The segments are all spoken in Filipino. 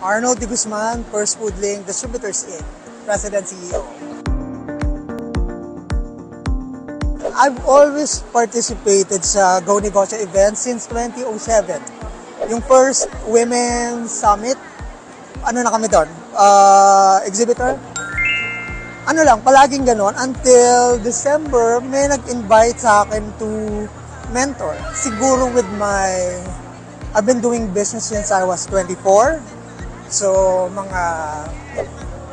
Arnold De Guzman, First Foodling Distributors Inc., President CEO. I've always participated sa Go Negosyo event since 2007. Yung first Women's Summit, ano na kami doon? Exhibitor? Ano lang, palaging ganon. Until December, may nag-invite sa akin to mentor. Siguro with I've been doing business since I was 24. So, mga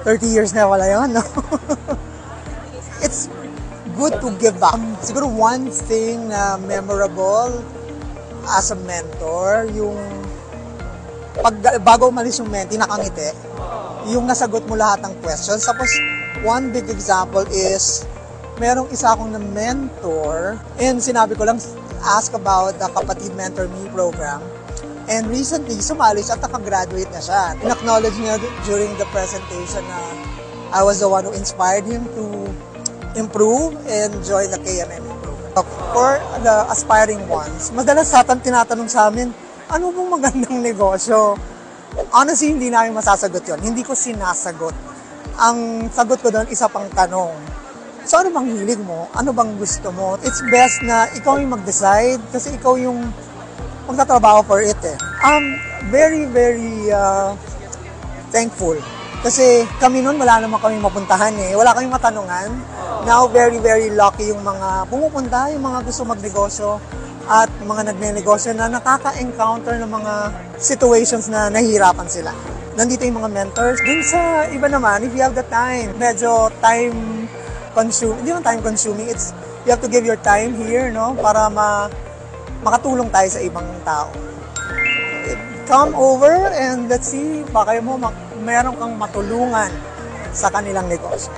30 years na wala yun, no? It's good to give back. Siguro one thing na memorable as a mentor, yung bago umalis yung mentee, nakangiti, yung nasagot mo lahat ng questions. Tapos, one big example is, merong isa akong na-mentor, and sinabi ko lang, ask about the Kapatid Mentor Me program. And recently, sumali siya at nakagraduate na siya. In-acknowledge niya during the presentation na I was the one who inspired him to improve and join the KMME program. For the aspiring ones, madalas tinatanong sa amin, ano bang magandang negosyo? Honestly, hindi namin masasagot yon. Hindi ko sinasagot. Ang sagot ko doon, isa pang tanong. So, ano bang hilig mo? Ano bang gusto mo? It's best na ikaw yung mag-decide kasi ikaw yung magtatrabaho for it eh. I'm very, very thankful. Kasi kami noon, wala naman kaming mapuntahan eh. Wala kaming matanungan. Now, very, very lucky yung mga pumupunta, yung mga gusto magnegosyo at mga nagne-negosyo na nakaka-encounter ng mga situations na nahihirapan sila. Nandito yung mga mentors. Dun sa iba naman, if you have the time, medyo time-consuming. Hindi naman time-consuming, it's you have to give your time here, no? Para makatulong tayo sa ibang tao. Come over and let's see, baka mo meron kang matulungan sa kanilang negosyo.